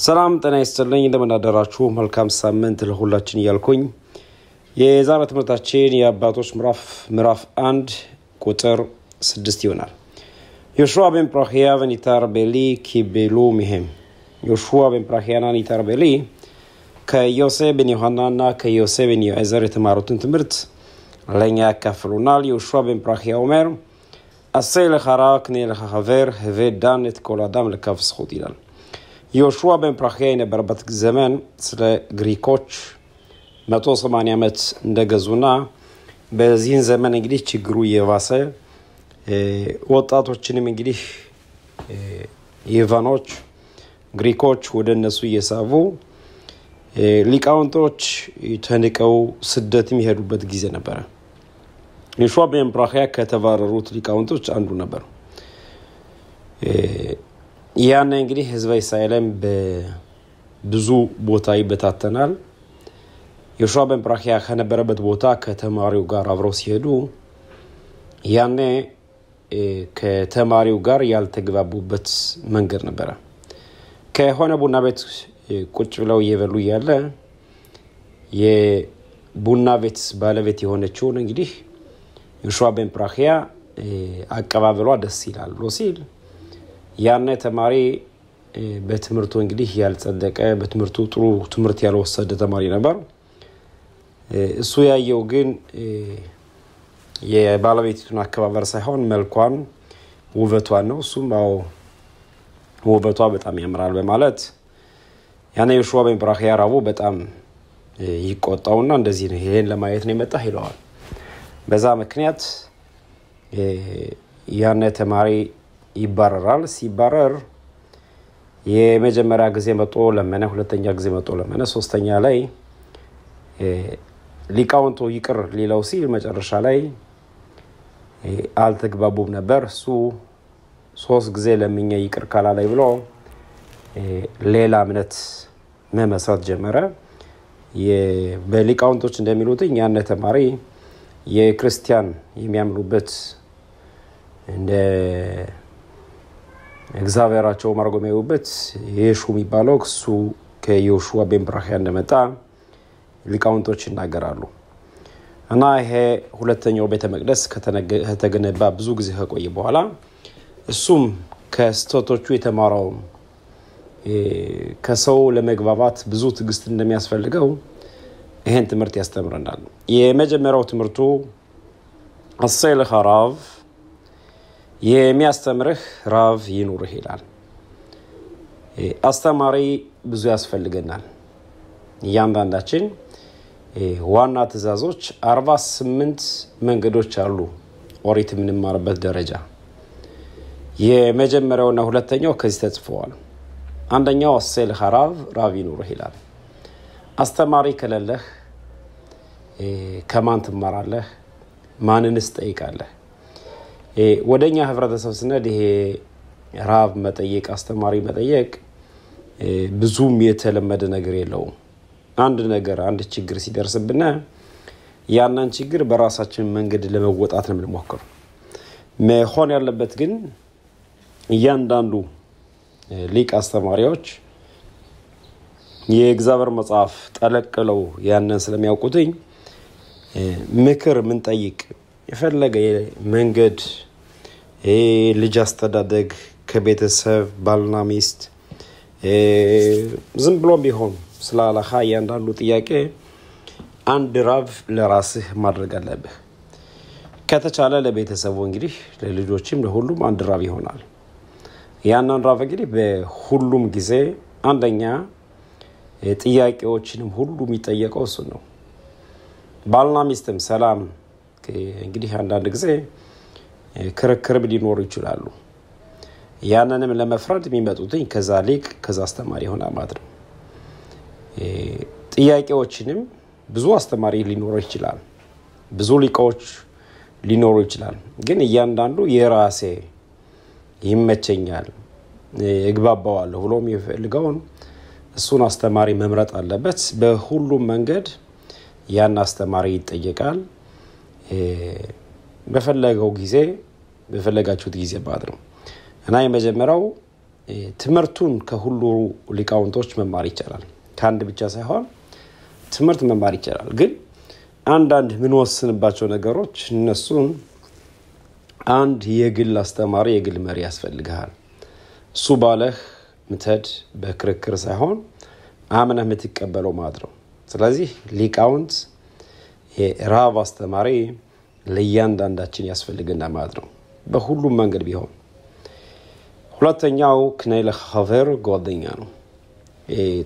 ሰላም ጤና ይስጥልኝ እንደምን አደራችሁ መልካም ሳምንት ለሁላችን ያልኩኝ የዛሬ ትምህርታችን የአባቶች ምዕራፍ 1 ቁጥር 6 ይሆናል ዮሹዋ ben Prachia venitar beli kibelu mihem ዮሹዋ ben Prachia venitar beli ከዮሴፍ ben ዮሐናና ከዮሴፍ ben ኤዘር የተማሩትን ትምህርት ለኛ ያካፍሉናል ዮሹዋ ben Prachia ኦመር አሰይ ለኻራክ ነልኻቨር ህቨዳን את כל אדם לקו זכות ይላል ዮሹዋ ben Prachia የነበረበት ዘመን ስለ ግሪኮች 180 ዓመት እንደገዙና በዚህን ዘመን እንግዲህ ችግሩ የባሰ ወጣቶችንም እንግዲህ ኢቫኖች ግሪኮች ወደ እነሱ እየሳቡ ሊቃውንቶች ተንቀው ስደት የሚሄዱበት ጊዜ ነበር ዮሹዋ ben Prachia ከተባረሩት ሊቃውንቶች አንዱ ነበር ያን እንግዲህ ህዝበ እስራኤልም በብዙ ቦታ ይበታተናል ዮሹዋ ben Prachia ከነበረበት ቦታ ከተማሪው ጋር አብረው ሲሄዱ ያኔ ከተማሪው ጋር ያልተግባቡበት መንገድ ነበር ከሆነ ቡና ቤት ቁጭ ብለው እየበሉ ያለ የቡና ቤት ባለቤት የሆነችው እንግዲህ ዮሹዋ ben Prachia አቀባበሏ ደስ ይላል ሲል ያነ ተማሪ በትምህርቱ እንግዲህ ያልጸደቀ በትምህርቱ ጥሩ ትምህርት ያልወሰደ ተማሪ ነበር እሱ ያየው ግን የባለቤቱን አከባበር ሳይሆን መልኳን ውበቷን ነው እሱም ውበቷ በጣም ያምራል በማለት ያነ ዮሹዋ ben Prachia ራቡ በጣም ይቆጣውና እንደዚህ ነው ይሄን ለማየት ነው የመጣ ይለዋል በዛ ምክንያት ያነ ተማሪ ይባረራል ሲባረር የመጀመሪያ ጊዜ መጥቶ ለመነ ሁለተኛ ጊዜ መጥቶ ለመነ ሶስተኛ ላይ ሊቃውንቱ ይቅር ሊለው ሲል መጨረሻ ላይ አልተግባቡም ነበር እሱ ሶስት ጊዜ ለምኛ ይቅር ካላለይ ብሎ ሌላ እምነት መመስረት ጀመረ በሊቃውንቶች እንደሚሉት ያነ ተማሪ የክርስቲያን የሚያምኑበት እንደ እግዚአብሔራቸው ማርጎሜውበት ኢየሱስ የሚባለው እሱ ከዮሹዋ ben Prachia እንደመጣ ሊቃውንቶች ይናገራሉ እና ይሄ ሁለተኛው ቤተ መቅደስ ከተገነባ ብዙ ጊዜ ከቆየ በኋላ እሱም ከስተቶቹ የተማረው ከሰው ለመግባባት ብዙ ትግስት እንደሚያስፈልገው ይሄን ትምህርት ያስተምረናል የመጀመሪያው ትምህርቱ አሰይ ለኻራቭ የሚያስተምርህ ራቭ ይኑርህ ይላል አስተማሪ ብዙ ያስፈልገናል ያንዳንዳችን ዋና ትእዛዞች 48 መንገዶች አሉ ኦሪት ምንማርበት ደረጃ የመጀመሪያውና ሁለተኛው ከዚህ ተጽፈዋል አንደኛው አሰይ ለኻራቭ ራቭ ይኑርህ ይላል አስተማሪ ከሌለህ ከማን ትማራለህ ማንንስ ጠይቃለህ ወደኛ ህብረተሰብ ስነድ ይሄ ራብ መጠየቅ አስተማሪ መጠየቅ ብዙም የተለመደ ነገር የለውም አንድ ችግር ሲደርስብና ያንን ችግር በራሳችን መንገድ ለመወጣት ነው የምንሞክረው መሆን ያለበት ግን እያንዳንዱ ሊቅ አስተማሪዎች የእግዚአብሔር መጽሐፍ ጠለቀለው ያንን ስለሚያውቁትኝ ምክር ምን ጠይቅ የፈለገ መንገድ ልጅ አስተዳደግ ከቤተሰብ ባልና ሚስት ዝም ብሎ ቢሆን ስላላህ ያንዳንዱ ጥያቄ አንድ ራብ ለራስህ ማድረግ አለብህ ከተቻለ ለቤተሰቡ እንግዲህ ለልጆችም ለሁሉም አንድ ራብ ይሆናል ያንን ራብ እንግዲህ በሁሉም ጊዜ አንደኛ ጥያቄዎችንም ሁሉ የሚጠየቀው እሱ ነው ባልና ሚስትም ሰላም እንግዲህ አንዳንድ ጊዜ ክርክር ሊኖር ይችላል ያንንም ለመፍረድ የሚመጡትኝ ከዛ ሊቅ ከዛ አስተማሪ ሆነ ማለት ነው ጥያቄዎችንም ብዙ አስተማሪ ሊኖር ይችላል ብዙ ሊቆች ሊኖር ይችላል ግን እያንዳንዱ የራሴ ይመቸኛል እግባባዋለሁ ብሎ የሚፈልገውን እሱን አስተማሪ መምረጥ አለበት በሁሉም መንገድ ያን አስተማሪ ይጠየቃል በፈለጋችሁት ጊዜ ማለት ነው እና የመጀመሪያው ትምህርቱን ከሁሉ ሊቃውንቶች መማር ይቻላል ከአንድ ብቻ ሳይሆን ትምህርት መማር ይቻላል ግን አንዳንድ ምን ወስንባቸው ነገሮች እነሱን አንድ የግል አስተማሪ የግል መሪ ያስፈልጋል እሱ ባለህ ምትድ በክርክር ሳይሆን አምነህ የምትቀበለው ማለት ነው ስለዚህ ሊቃውንት የራብ አስተማሪ ለእያንዳንዳችን ያስፈልግና ማለት ነው በሁሉም መንገድ ቢሆን ሁለተኛው ክነይለ ሐቨር ጓደኛ ነው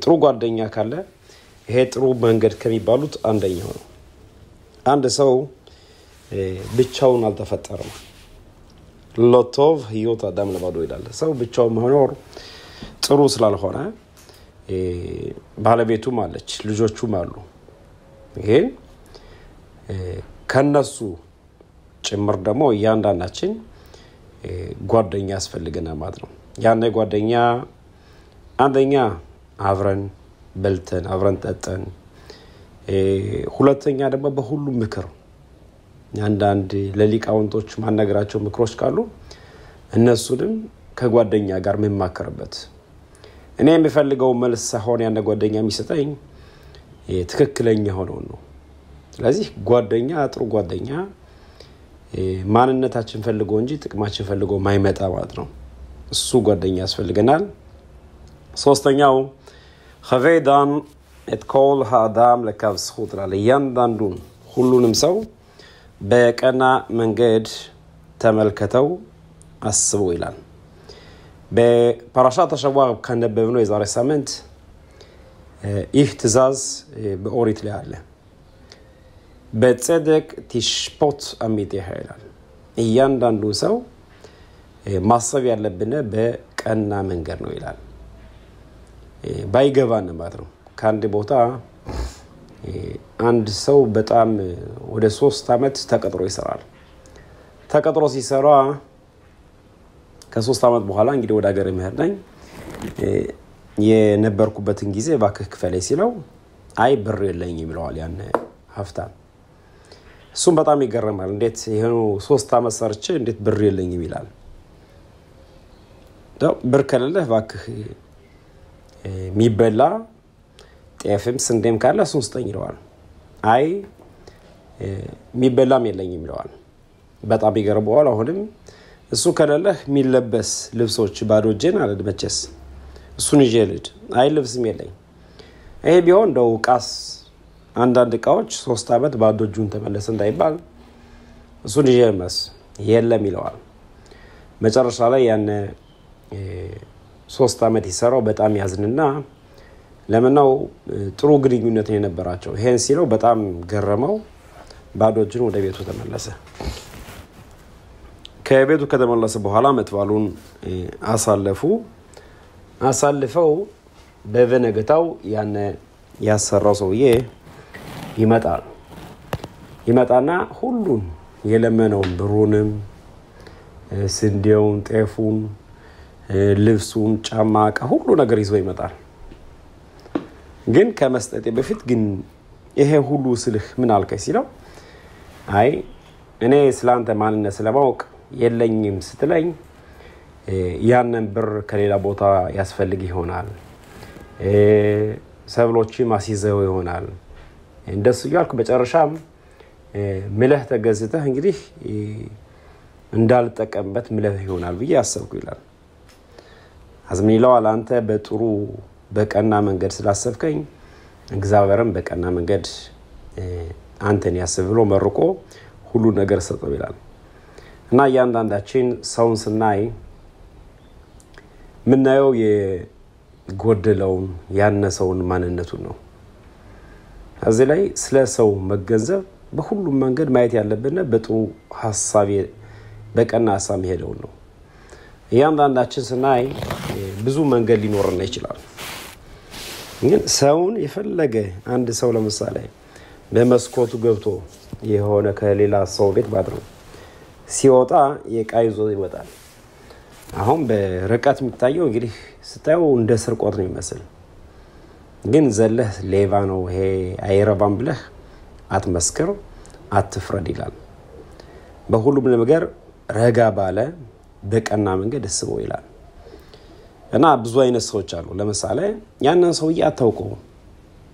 ጥሩ ጓደኛ ካለ ይሄ ጥሩ መንገድ ከሚባሉት አንደኛው ነው አንድ ሰው ብቻውን አልተፈጠረም ሎቶቭ ህይወት አዳም ለባዶ ይላል ሰው ብቻውን መኖር ጥሩ ስላልሆነ ባለቤቱም አለች ልጆቹም አሉ ይሄ ከነሱ ጭምር ደግሞ ያንዳንዳችን ጓደኛ ያስፈልገናል ማለት ነው ያኔ ጓደኛ አንደኛ አብረን በልተን አብረን ጠጥተን ሁለተኛ ደግሞ በሁሉም ምክር አንዳንድ ለሊቃውንቶች ማነግራቸው ምክሮች ካሉ እነሱንም ከጓደኛ ጋር መማከርበት እኔ የምፈልገው መልስ ሳይሆን ያነ ጓደኛ የሚሰጠኝ ትክክለኛ ሆኖ ነው ስለዚህ ጓደኛ ጥሩ ጓደኛ ማንነታችን ፈልጎ እንጂ ጥቅማችን ፈልጎ ማይመጣ ማለት ነው እሱ ጓደኛ ያስፈልገናል ሶስተኛው ኸቬዳን እትኮል ሃዳም ለካብ ስኹት ለያንዳንዱን ሁሉንም ሰው በቀና መንገድ ተመልከተው አስቡ ይላል በፓራሻት አሸዋር ከነበብነው የዛሬ ሳምንት ይህ ትእዛዝ በኦሪት ላይ አለ በጽድቅ ትሽፖት አሚቴህ ይላል እያንዳንዱ ሰው ማሰብ ያለብን በቀና መንገድ ነው ይላል ባይገባን ማለት ነው ከአንድ ቦታ አንድ ሰው በጣም ወደ 3 አመት ተቀጥሮ ይሰራል ተቀጥሮ ሲሰራ ከ3 አመት በኋላ እንግዲህ ወደ ሀገር መሄድ ነኝ የነበርኩበትን ጊዜ ባክህ ክፈለኝ ሲለው አይ ብር የለኝም ይለዋል ያን ሀፍታም እሱም በጣም ይገርማል እንዴት ይሄው 3 አመት ሰርቼ እንዴት ብር የለኝም ይላል ብር ከሌለህ ባክህ ሚበላ ጤፍም ስንዴም ካለ ሶስተኛ ይለዋል አይ ሚበላም የለኝም ይለዋል በጣም ይገርመዋል አሁንም እሱ ከሌለህ ሚለበስ ልብሶች ባዶ እጄን አልደመቸስ እሱን ይጀልድ አይ ልብስም የለኝ ይሄ ቢሆን ደው ቃስ አንዳንድ ቃዎች 3 አመት ባዶ እጁን ተመለሰ እንዳይባል እሱን ይጀምስ የለም ይለዋል መጨረሻ ላይ ያን 3 አመት ይሰራው በጣም ያዝንና ለምንው ጥሩ ግንኙነት የነበራቸው ይሄን ሲለው በጣም ገረመው ባዶ እጁን ወደ ቤቱ ተመለሰ ከቤቱ ከተመለሰ በኋላ መጥባሉን አሳልፈው በበነገታው ያን ያሰራው ሰውዬ ይመጣና ሁሉን የለመነውን ብሩንም ስንዴውን ጤፉን ልብሱን ጫማቃ ሁሉ ነገር ይዞ ይመጣል ግን ከመስጠቴ በፊት ግን ይሄ ሁሉ ስልህ ምን አልከኝ ሲለው አይ እኔ ስላንተ ማንነት ስለማውቅ የለኝም ስትለኝ ያንን ብር ከሌላ ቦታ ያስፈልግ ይሆናል ሰብሎች ማሲዘው ይሆናል እንደሱ ያልኩ በጨረሻም ምለህ ተገዝተህ እንግዲህ እንዳልጠቀምበት ምለህ ይሆናል ብዬ አሰብኩ ይላል አዝሚላው አንተ በጥሩ በቀና መንገድ ስላሰብከኝ እግዚአብሔርም በቀና መንገድ አንተን ያስብሎ መርቆ ሁሉ ነገር ሰጠው ይላል እና ያንዳንዳችን ሰውን ስናይ ምናየው የጎደለውን ያነሰውን ማንነቱን ነው እዚህ ላይ ስለ ሰው መገንዘብ በሁሉም መንገድ ማየት ያለብን በጥሩ ሐሳብ በቀና ሐሳብ ሄደው ነው ያንዳንዳችን ስናይ ብዙ መንገድ ሊኖርና ይችላል ግን ሰውን የፈለገ አንድ ሰው ለምሳሌ በመስኮቱ ገብቶ የሆነ ከሌላ ሰው ቤት ባድረው ሲወጣ የቃይዞ ይወጣል አሁን በርቀት የሚታየው እንግዲህ ስታየው እንደ ስርቆት ነው የሚመስል ግን ዘለህ ሌባ ነው ይሄ አይረባም ብለህ አትመስክር አትፍረድ ይላል በሁሉም ነገር ረጋ ባለ በቀና መንገድ እስበው ይላል እና ብዙ አይነት ሰዎች አሉ ለምሳሌ ያንን ሰውዬ አታውቀው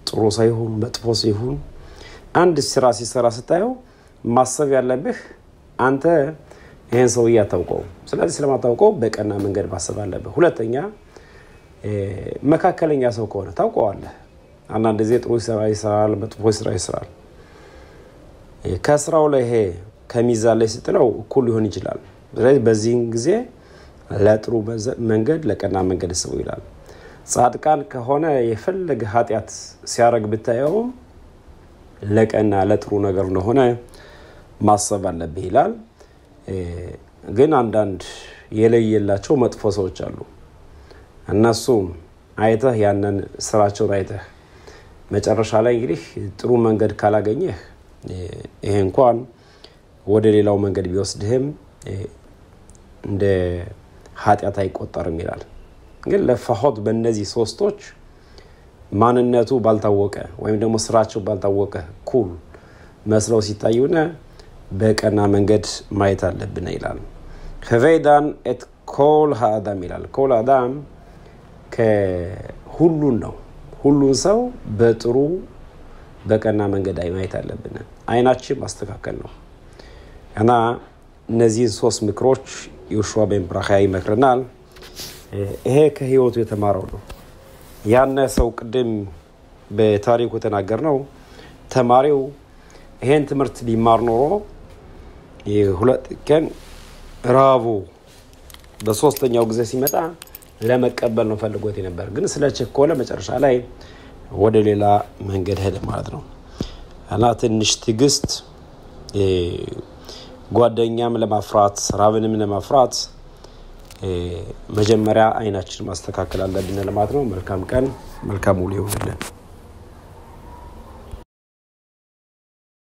ጥሩ ሳይሆን መጥፎ ሳይሆን አንድ ስራ ሲሰራ ስታየው ማሰብ ያለብህ አንተ ይሄን ሰውዬ አታውቀው ስለዚህ ስለማታውቀው በቀና መንገድ ማሰብ አለብህ ሁለተኛ መካከለኛ ሰው ከሆነ ታውቀዋለህ አንዳንድ ጊዜ ጥሩ ስራ ይሰራል መጥፎ ስራ ይሰራል ከስራው ላይ ይሄ ከሚዛን ላይ ስትለው እኩል ሊሆን ይችላል ስለዚህ በዚህ ጊዜ ለጥሩ መንገድ ለቀና መንገድ ሰው ይላል ጻድቃን ከሆነ የፈለገ ኃጢያት ሲያረግ ብታየው ለቀና ለጥሩ ነገር እንደሆነ ማሰብ አለብህ ይላል ግን አንዳንድ የለየላቸው መጥፎ ሰዎች አሉ እነሱ አይተህ ያንን ስራቸው አይተህ መጨረሻ ላይ እንግዲህ ጥሩ መንገድ ካላገኘህ ይሄ እንኳን ወደ ሌላው መንገድ ቢወስድህም እንደ ኃጢያት አይቆጠርም ይላል ግን ለፈሆት በእነዚህ ሶስቶች ማንነቱ ባልታወቀ ወይም ደግሞ ስራቸው ባልታወቀ ኩል መስለው ሲታዩና በቀና መንገድ ማየት አለብን ይላል ከቬዳን et kol haadam ይላል kol adam ከሁሉን ነው ሁሉን ሰው በጥሩ በቀና መንገድ ማየት አለብን አይናችን ማስተካከል ነው እና እነዚህ ሶስት ምክሮች ዮሹዋ ben Barakhya ይመክረናል ይሄ ከህይወቱ የተማረው ነው ያነ ሰው ቅድም በታሪኩ ተናገርነው ተማሪው ይሄን ትምህርት ቢማር ኖሮ የሁለት ቀን ራቡ በሶስተኛው ጊዜ ሲመጣ ለመቀበል ነው ፈልጎት ነበር ግን ስለቸኮለ መጨረሻ ላይ ወደ ሌላ መንገድ ሄደ ማለት ነው እና ትንሽ ትግስት ጓደኛም ለማፍራት ራብንም ለማፍራት መጀመሪያ አይናችን ማስተካከል አለብን ለማለት ነው መልካም ቀን መልካም ውሎ ይሁንልን